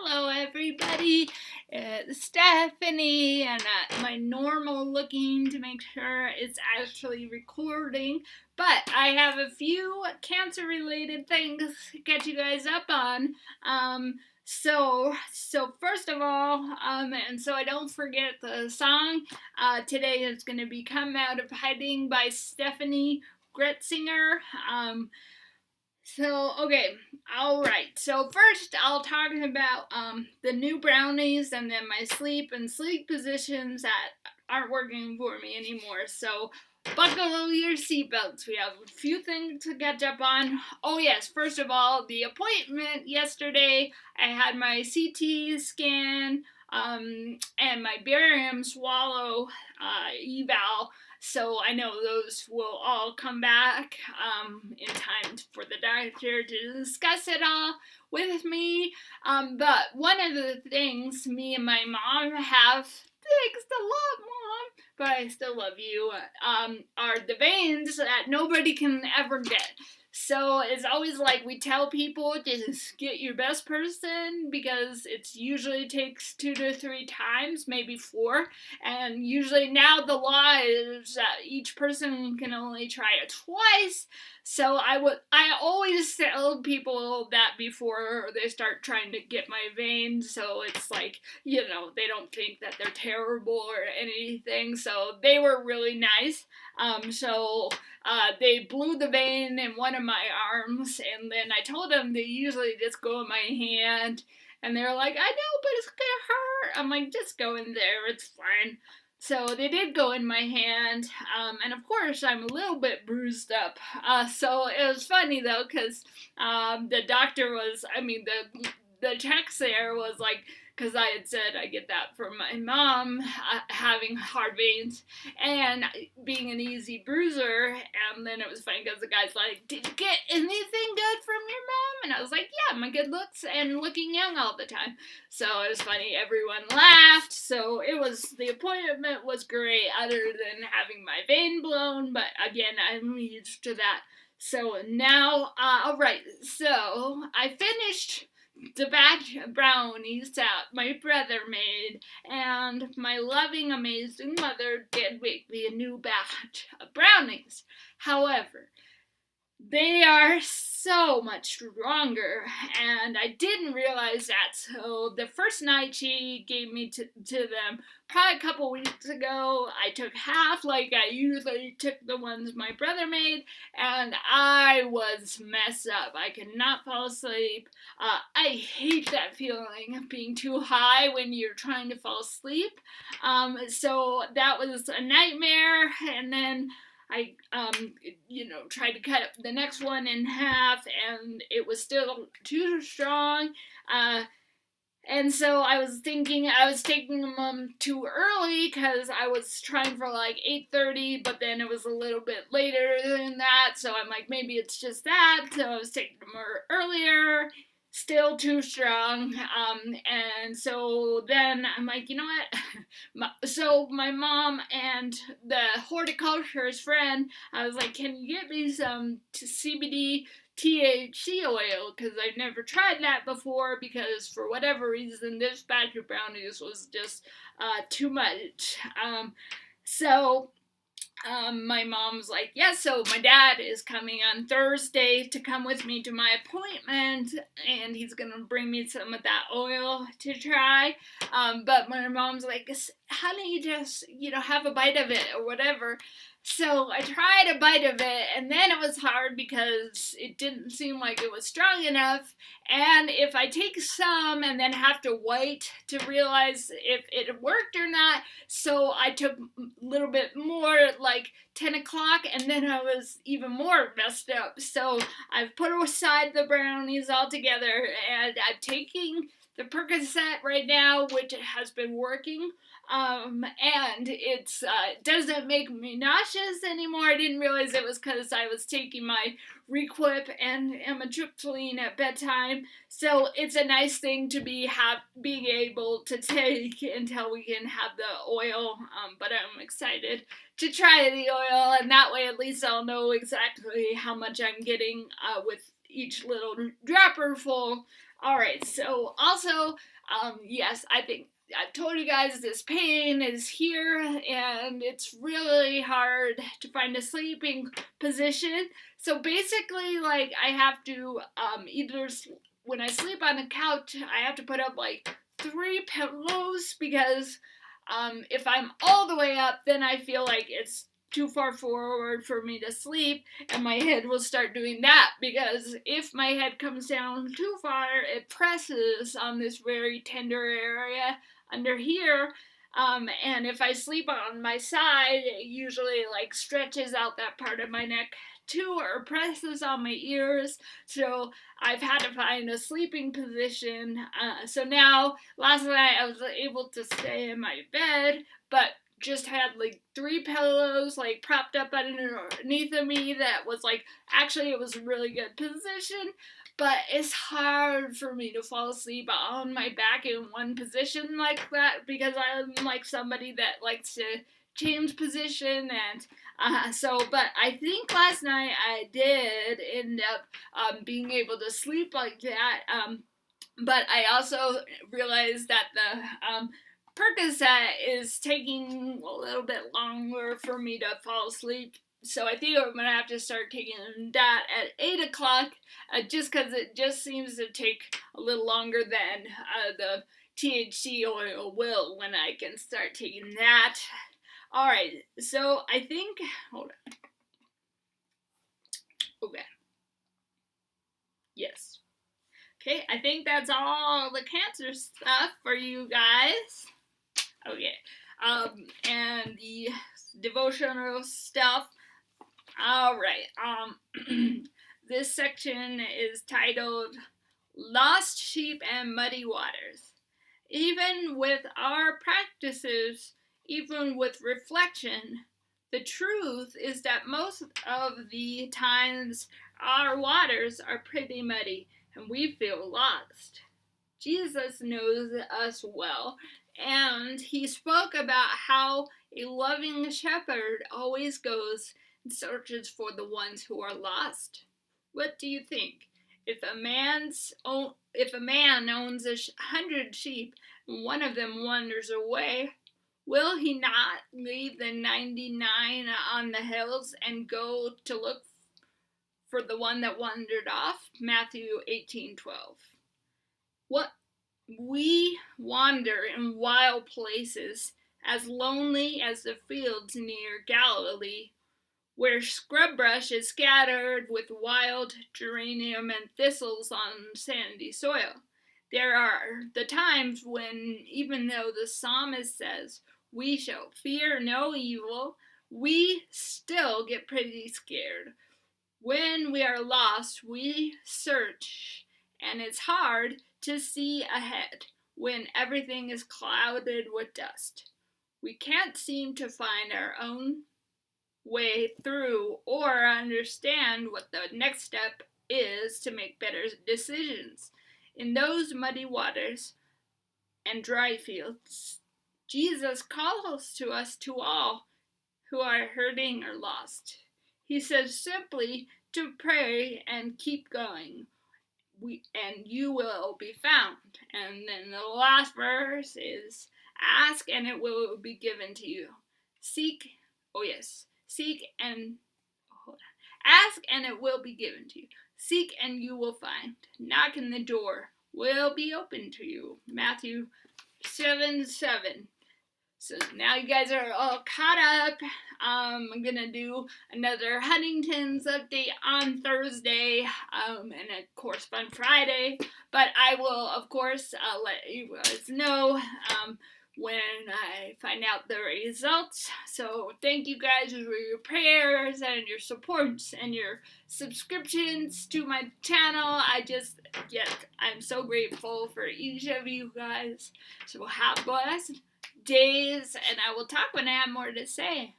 Hello everybody, it's Steffany, and my normal looking to make sure it's actually recording, but I have a few cancer related things to get you guys up on. So first of all, and so I don't forget the song, today is going to be Come Out of Hiding by Steffany Gretzinger. Okay, alright. So first I'll talk about the new brownies and then my sleep positions that aren't working for me anymore. So buckle your seatbelts. We have a few things to catch up on. Oh yes, first of all, the appointment yesterday. I had my CT scan and my barium swallow eval. So I know those will all come back in time for the doctor to discuss it all with me. But one of the things me and my mom have, thanks a lot, Mom, but I still love you, are the veins that nobody can ever get. So it's always like we tell people, just get your best person, because it usually takes 2 to 3 times, maybe 4. And usually now the law is that each person can only try it twice. So I always tell people that before they start trying to get my veins, so it's like, they don't think that they're terrible or anything. So they were really nice. They blew the vein in one of my arms, and then I told them they usually just go in my hand, and they were like, I know, but it's gonna hurt. I'm like, just go in there, it's fine. So they did go in my hand, and of course I'm a little bit bruised up. So it was funny though, because the doctor was, the text there was like, because I had said I get that from my mom having hard veins and being an easy bruiser. And then it was funny because the guy's like, did you get anything good from your mom? And I was like, yeah, my good looks and looking young all the time. So it was funny, everyone laughed. So the appointment was great, other than having my vein blown, but again, I'm used to that. So now, alright, so I finished the batch of brownies that my brother made, and my loving, amazing mother did make me a new batch of brownies. However, they are so much stronger, and I didn't realize that. So the first night she gave me to them, probably a couple weeks ago, I took half like I usually took the ones my brother made, and I was messed up. I could not fall asleep. I hate that feeling of being too high when you're trying to fall asleep. So that was a nightmare, and then I, tried to cut the next one in half, and it was still too strong. And so I was thinking I was taking them too early, because I was trying for like 8:30, but then it was a little bit later than that, so I'm like, maybe it's just that. So I was taking them earlier, still too strong, and so then I'm like, you know what, so my mom and the horticulturist friend, I was like, can you get me some CBD THC oil, because I've never tried that before, because for whatever reason this batch of brownies was just too much. My mom's like, yeah, so my dad is coming on Thursday to come with me to my appointment, and he's gonna bring me some of that oil to try. But my mom's like, honey, just, have a bite of it or whatever. So I tried a bite of it, and then it was hard because it didn't seem like it was strong enough. And if I take some and then have to wait to realize if it worked or not, so I took a little bit more, like 10 o'clock, and then I was even more messed up. So I've put aside the brownies altogether, and I'm taking the Percocet right now, which has been working. And it doesn't make me nauseous anymore. I didn't realize it was because I was taking my Requip and amitriptyline at bedtime. So it's a nice thing to being able to take until we can have the oil. But I'm excited to try the oil, and that way at least I'll know exactly how much I'm getting with each little dropper full. Alright, so also, yes, I think I've told you guys this pain is here and it's really hard to find a sleeping position. So basically, like, I have to either, when I sleep on the couch, I have to put up like 3 pillows because if I'm all the way up, then I feel like it's too far forward for me to sleep, and my head will start doing that, because if my head comes down too far, it presses on this very tender area under here, and if I sleep on my side, it usually like stretches out that part of my neck too, or presses on my ears, so I've had to find a sleeping position. So now, last night I was able to stay in my bed, but just had like 3 pillows like propped up underneath of me that was like, actually it was a really good position, but it's hard for me to fall asleep on my back in one position like that because I'm like somebody that likes to change position, and but I think last night I did end up being able to sleep like that, but I also realized that the Percocet is taking a little bit longer for me to fall asleep, so I think I'm going to have to start taking that at 8 o'clock, just because it just seems to take a little longer than the THC oil will when I can start taking that. Alright, so I think, hold on. Okay. Yes. Okay, I think that's all the cancer stuff for you guys. Okay, and the devotional stuff. Alright, this section is titled Lost Sheep and Muddy Waters. Even with our practices, even with reflection, the truth is that most of the times our waters are pretty muddy and we feel lost. Jesus knows us well, and he spoke about how a loving shepherd always goes and searches for the ones who are lost. What do you think? If a man owns 100 sheep and one of them wanders away, will he not leave the 99 on the hills and go to look for the one that wandered off? Matthew 18:12. What we wander in wild places, as lonely as the fields near Galilee, where scrub brush is scattered with wild geranium and thistles on sandy soil. There are the times when, even though the psalmist says, we shall fear no evil, we still get pretty scared. When we are lost, we search, and it's hard to see ahead when everything is clouded with dust. We can't seem to find our own way through or understand what the next step is to make better decisions. In those muddy waters and dry fields, Jesus calls to us to all who are hurting or lost. He says simply to pray and keep going. And you will be found. And then the last verse is, ask and it will be given to you. Seek and ask and it will be given to you. Seek and you will find. Knock and the door will be open to you. Matthew 7:7. So now you guys are all caught up. I'm going to do another Huntington's update on Thursday, and of course on Friday. But I will, of course, let you guys know when I find out the results. So thank you guys for your prayers and your supports and your subscriptions to my channel. I'm so grateful for each of you guys. So have blessed days, and I will talk when I have more to say.